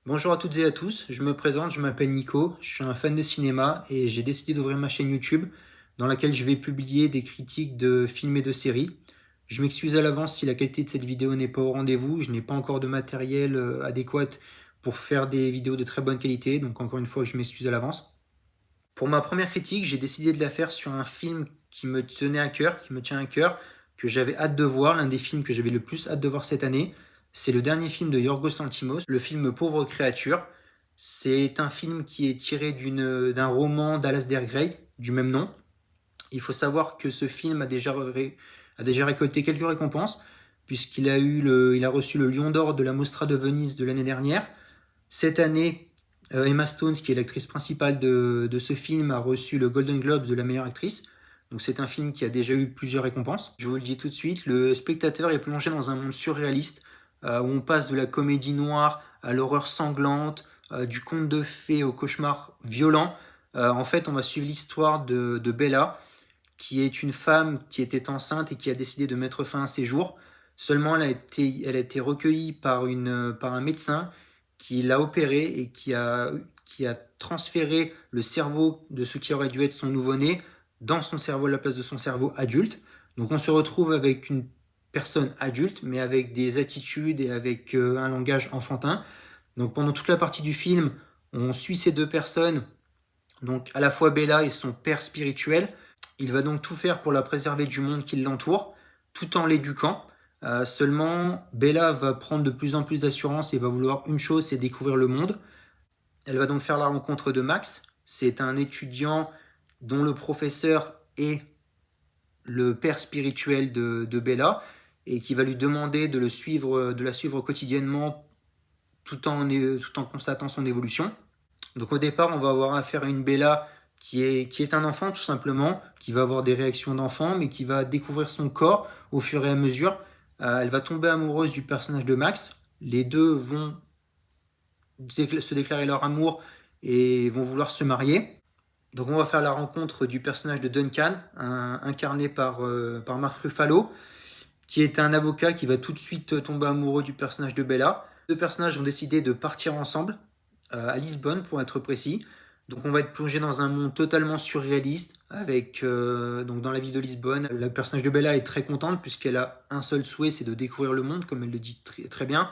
Bonjour à toutes et à tous, je me présente, je m'appelle Nico, je suis un fan de cinéma et j'ai décidé d'ouvrir ma chaîne YouTube dans laquelle je vais publier des critiques de films et de séries. Je m'excuse à l'avance si la qualité de cette vidéo n'est pas au rendez-vous, je n'ai pas encore de matériel adéquat pour faire des vidéos de très bonne qualité, donc encore une fois je m'excuse à l'avance. Pour ma première critique, j'ai décidé de la faire sur un film qui me tenait à cœur, qui me tient à cœur, que j'avais hâte de voir, l'un des films que j'avais le plus hâte de voir cette année. C'est le dernier film de Yorgos Lanthimos, le film Pauvre créature. C'est un film qui est tiré d'un roman d'Alasdair Gray du même nom. Il faut savoir que ce film a déjà récolté quelques récompenses, il a reçu le Lion d'Or de la Mostra de Venise de l'année dernière. Cette année, Emma Stone, qui est l'actrice principale de ce film, a reçu le Golden Globe de la meilleure actrice. Donc c'est un film qui a déjà eu plusieurs récompenses. Je vous le dis tout de suite, le spectateur est plongé dans un monde surréaliste où on passe de la comédie noire à l'horreur sanglante, du conte de fées au cauchemar violent. En fait, on va suivre l'histoire de Bella, qui est une femme qui était enceinte et qui a décidé de mettre fin à ses jours. Seulement, elle a été recueillie par un médecin qui l'a opérée et qui a transféré le cerveau de ce qui aurait dû être son nouveau-né dans son cerveau à la place de son cerveau adulte. Donc on se retrouve avec une personne adulte, mais avec des attitudes et avec un langage enfantin. Donc pendant toute la partie du film, on suit ces deux personnes, donc à la fois Bella et son père spirituel. Il va donc tout faire pour la préserver du monde qui l'entoure, tout en l'éduquant. Seulement, Bella va prendre de plus en plus d'assurance et va vouloir une chose, c'est découvrir le monde. Elle va donc faire la rencontre de Max. C'est un étudiant dont le professeur est le père spirituel de Bella et qui va lui demander de la suivre quotidiennement tout en constatant son évolution. Donc au départ, on va avoir affaire à une Bella qui est un enfant tout simplement, qui va avoir des réactions d'enfant, mais qui va découvrir son corps au fur et à mesure. Elle va tomber amoureuse du personnage de Max. Les deux vont se déclarer leur amour et vont vouloir se marier. Donc on va faire la rencontre du personnage de Duncan, incarné par Mark Ruffalo, qui est un avocat qui va tout de suite tomber amoureux du personnage de Bella. Les deux personnages vont décider de partir ensemble, à Lisbonne pour être précis. Donc on va être plongé dans un monde totalement surréaliste, avec donc dans la ville de Lisbonne. Le personnage de Bella est très contente puisqu'elle a un seul souhait, c'est de découvrir le monde, comme elle le dit très, très bien.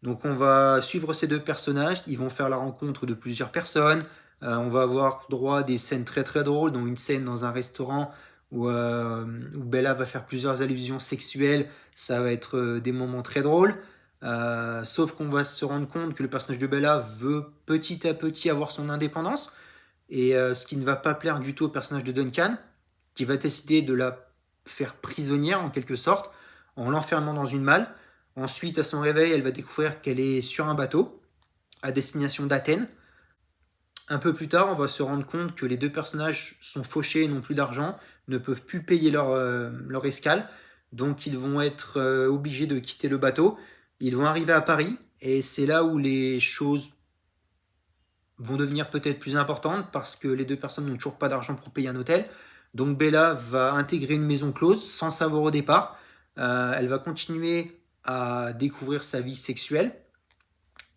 Donc on va suivre ces deux personnages, ils vont faire la rencontre de plusieurs personnes. On va avoir droit à des scènes très très drôles, dont une scène dans un restaurant où Bella va faire plusieurs allusions sexuelles. Ça va être des moments très drôles. Sauf qu'on va se rendre compte que le personnage de Bella veut petit à petit avoir son indépendance, et ce qui ne va pas plaire du tout au personnage de Duncan, qui va décider de la faire prisonnière en quelque sorte, en l'enfermant dans une malle. Ensuite, à son réveil, elle va découvrir qu'elle est sur un bateau à destination d'Athènes. Un peu plus tard, on va se rendre compte que les deux personnages sont fauchés et n'ont plus d'argent, ne peuvent plus payer leur escale, donc ils vont être obligés de quitter le bateau. Ils vont arriver à Paris, et c'est là où les choses vont devenir peut-être plus importantes, parce que les deux personnes n'ont toujours pas d'argent pour payer un hôtel. Donc Bella va intégrer une maison close sans savoir au départ. Elle va continuer à découvrir sa vie sexuelle,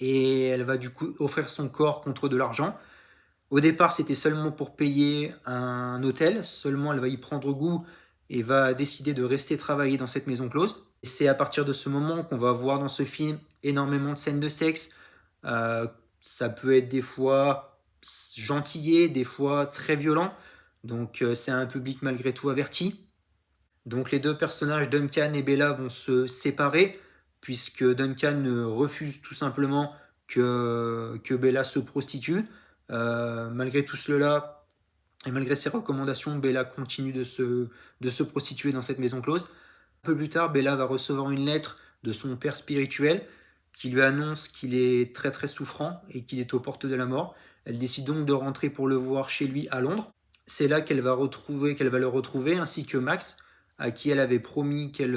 et elle va du coup offrir son corps contre de l'argent. Au départ, c'était seulement pour payer un hôtel, seulement elle va y prendre goût et va décider de rester travailler dans cette maison close. Et c'est à partir de ce moment qu'on va voir dans ce film énormément de scènes de sexe. Euh, Ça peut être des fois gentillé, des fois très violent. Donc c'est un public malgré tout averti. Donc les deux personnages, Duncan et Bella, vont se séparer, puisque Duncan refuse tout simplement que Bella se prostitue. Malgré tout cela, et malgré ses recommandations, Bella continue de se prostituer dans cette maison close. Un peu plus tard, Bella va recevoir une lettre de son père spirituel qui lui annonce qu'il est très très souffrant et qu'il est aux portes de la mort. Elle décide donc de rentrer pour le voir chez lui à Londres. C'est là qu'elle va le retrouver, ainsi que Max, à qui elle avait promis qu'elle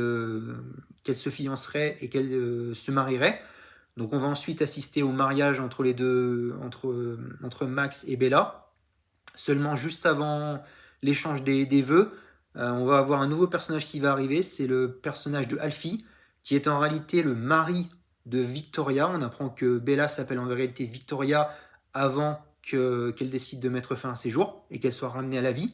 se fiancerait et qu'elle se marierait. Donc on va ensuite assister au mariage entre les deux, entre Max et Bella. Seulement juste avant l'échange des vœux, on va avoir un nouveau personnage qui va arriver, c'est le personnage de Alfie, qui est en réalité le mari de Victoria. On apprend que Bella s'appelle en vérité Victoria avant qu'elle décide de mettre fin à ses jours et qu'elle soit ramenée à la vie.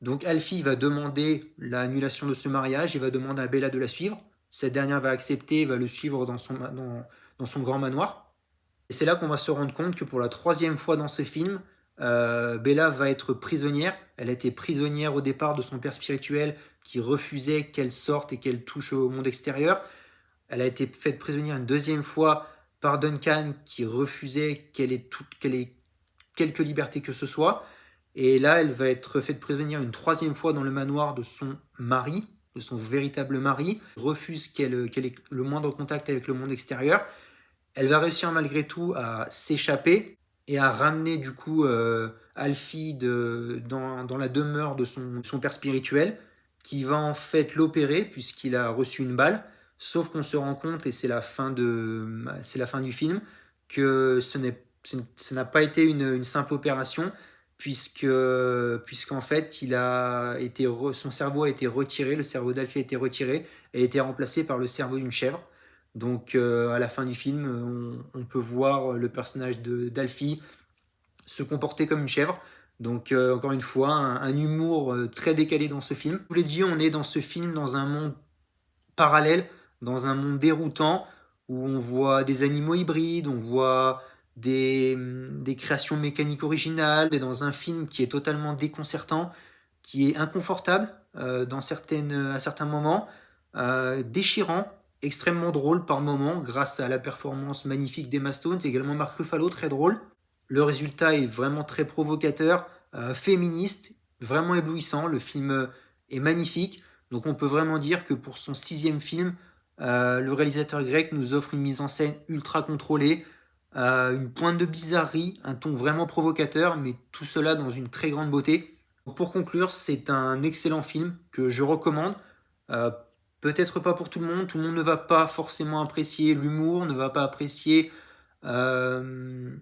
Donc Alfie va demander l'annulation de ce mariage et va demander à Bella de la suivre. Cette dernière va accepter et va le suivre dans son grand manoir. Et c'est là qu'on va se rendre compte que pour la 3e fois dans ce film, Bella va être prisonnière. Elle a été prisonnière au départ de son père spirituel qui refusait qu'elle sorte et qu'elle touche au monde extérieur. Elle a été faite prisonnière une 2e fois par Duncan qui refusait qu'elle ait quelque liberté que ce soit. Et là, elle va être faite prisonnière une 3e fois dans le manoir de son mari, de son véritable mari. Elle refuse qu'elle ait le moindre contact avec le monde extérieur. Elle va réussir malgré tout à s'échapper et à ramener du coup Alfie dans la demeure de son père spirituel, qui va en fait l'opérer puisqu'il a reçu une balle. Sauf qu'on se rend compte, et c'est la fin du film, que ce n'a pas été une simple opération, puisqu'en fait son cerveau a été retiré, le cerveau d'Alfie a été retiré et a été remplacé par le cerveau d'une chèvre. Donc à la fin du film, on peut voir le personnage d'Alfie se comporter comme une chèvre. Donc encore une fois, un humour très décalé dans ce film. Je vous l'ai dit, on est dans ce film dans un monde parallèle, dans un monde déroutant, où on voit des animaux hybrides, on voit des créations mécaniques originales, et dans un film qui est totalement déconcertant, qui est inconfortable à certains moments, déchirant, extrêmement drôle par moments, grâce à la performance magnifique d'Emma Stone, également Mark Ruffalo, très drôle. Le résultat est vraiment très provocateur, féministe, vraiment éblouissant. Le film est magnifique. Donc on peut vraiment dire que pour son 6e film, le réalisateur grec nous offre une mise en scène ultra contrôlée, une pointe de bizarrerie, un ton vraiment provocateur, mais tout cela dans une très grande beauté. Pour conclure, c'est un excellent film que je recommande. Euh, Peut-être pas pour tout le monde ne va pas forcément apprécier l'humour, ne va pas apprécier euh,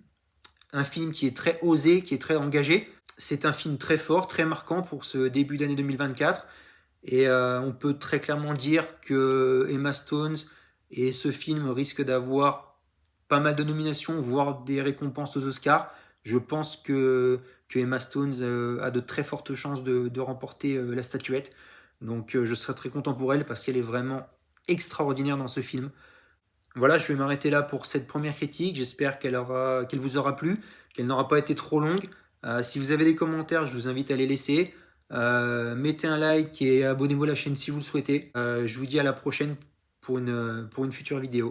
un film qui est très osé, qui est très engagé. C'est un film très fort, très marquant pour ce début d'année 2024. Et on peut très clairement dire que Emma Stone et ce film risquent d'avoir pas mal de nominations, voire des récompenses aux Oscars. Je pense que Emma Stone a de très fortes chances de remporter la statuette. Donc je serai très content pour elle parce qu'elle est vraiment extraordinaire dans ce film. Voilà, je vais m'arrêter là pour cette première critique. J'espère qu'elle vous aura plu, qu'elle n'aura pas été trop longue. Si vous avez des commentaires, je vous invite à les laisser. Mettez un like et abonnez-vous à la chaîne si vous le souhaitez. Je vous dis à la prochaine pour une future vidéo.